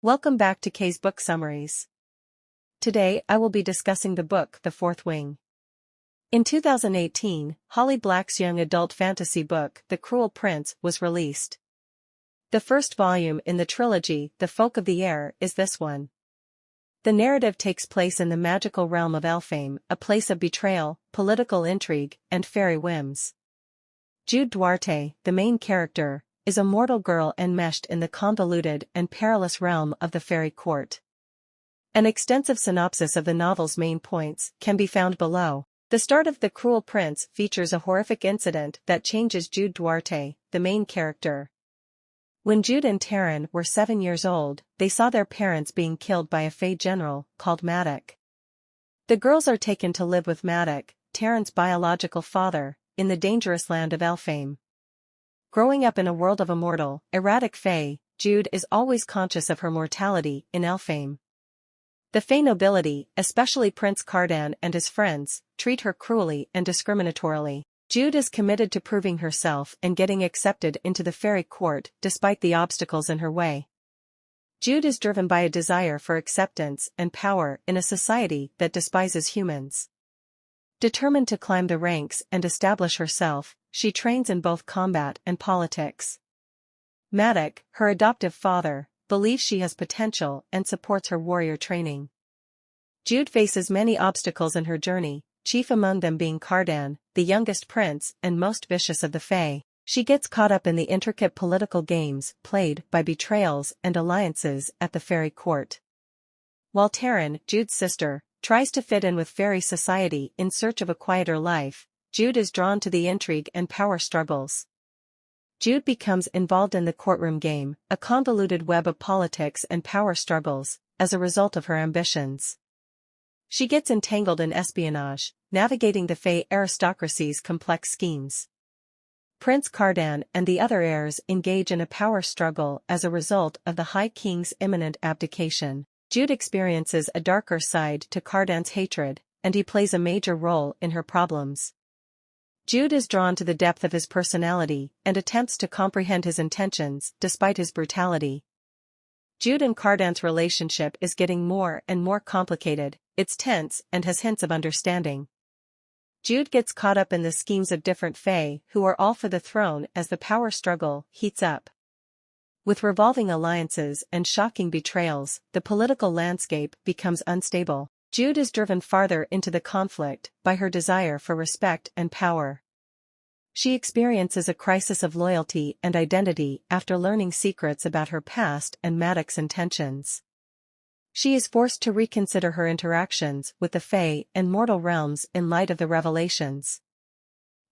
Welcome back to Kay's Book Summaries. Today I will be discussing the book The Fourth Wing. In 2018, Holly Black's young adult fantasy book The Cruel Prince was released. The first volume in the trilogy, The Folk of the Air, is this one. The narrative takes place in the magical realm of Elfhame, a place of betrayal, political intrigue, and fairy whims. Jude Duarte, the main character, is a mortal girl enmeshed in the convoluted and perilous realm of the fairy court. An extensive synopsis of the novel's main points can be found below. The start of The Cruel Prince features a horrific incident that changes Jude Duarte, the main character. When Jude and Taryn were 7 years old, they saw their parents being killed by a Fae general called Madoc. The girls are taken to live with Madoc, Taryn's biological father, in the dangerous land of Elfhame. Growing up in a world of immortal, erratic Fae, Jude is always conscious of her mortality in Elfhame. The Fae nobility, especially Prince Cardan and his friends, treat her cruelly and discriminatorily. Jude is committed to proving herself and getting accepted into the fairy court despite the obstacles in her way. Jude is driven by a desire for acceptance and power in a society that despises humans. Determined to climb the ranks and establish herself, she trains in both combat and politics. Madoc, her adoptive father, believes she has potential and supports her warrior training. Jude faces many obstacles in her journey, chief among them being Cardan, the youngest prince and most vicious of the Fae. She gets caught up in the intricate political games played by betrayals and alliances at the fairy court. While Taryn, Jude's sister, tries to fit in with fairy society in search of a quieter life, Jude is drawn to the intrigue and power struggles. Jude becomes involved in the courtroom game, a convoluted web of politics and power struggles, as a result of her ambitions. She gets entangled in espionage, navigating the Fae aristocracy's complex schemes. Prince Cardan and the other heirs engage in a power struggle as a result of the High King's imminent abdication. Jude experiences a darker side to Cardan's hatred, and he plays a major role in her problems. Jude is drawn to the depth of his personality and attempts to comprehend his intentions despite his brutality. Jude and Cardan's relationship is getting more and more complicated, it's tense and has hints of understanding. Jude gets caught up in the schemes of different Fae who are all for the throne as the power struggle heats up. With revolving alliances and shocking betrayals, the political landscape becomes unstable. Jude is driven farther into the conflict by her desire for respect and power. She experiences a crisis of loyalty and identity after learning secrets about her past and Madoc's intentions. She is forced to reconsider her interactions with the Fae and mortal realms in light of the revelations.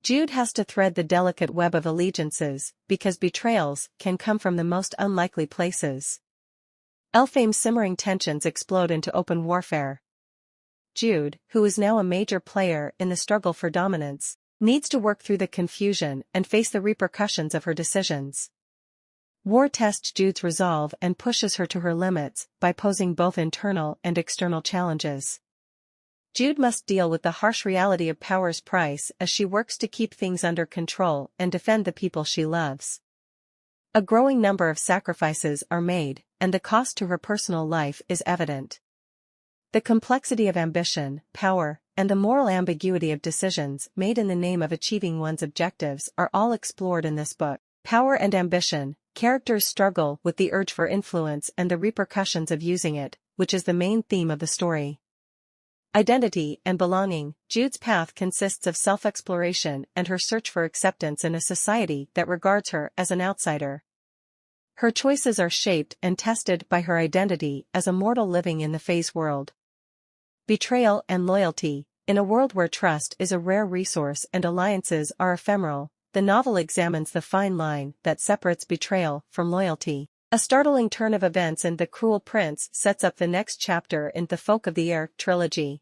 Jude has to thread the delicate web of allegiances, because betrayals can come from the most unlikely places. Elfhame's simmering tensions explode into open warfare. Jude, who is now a major player in the struggle for dominance, needs to work through the confusion and face the repercussions of her decisions. War tests Jude's resolve and pushes her to her limits by posing both internal and external challenges. Jude must deal with the harsh reality of power's price as she works to keep things under control and defend the people she loves. A growing number of sacrifices are made, and the cost to her personal life is evident. The complexity of ambition, power, and the moral ambiguity of decisions made in the name of achieving one's objectives are all explored in this book. Power and ambition, characters struggle with the urge for influence and the repercussions of using it, which is the main theme of the story. Identity and belonging, Jude's path consists of self-exploration and her search for acceptance in a society that regards her as an outsider. Her choices are shaped and tested by her identity as a mortal living in the Fae's world. Betrayal and loyalty, in a world where trust is a rare resource and alliances are ephemeral, the novel examines the fine line that separates betrayal from loyalty. A startling turn of events in The Cruel Prince sets up the next chapter in the Folk of the Air trilogy.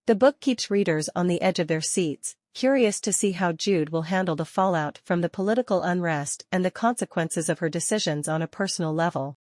The book keeps readers on the edge of their seats, curious to see how Jude will handle the fallout from the political unrest and the consequences of her decisions on a personal level.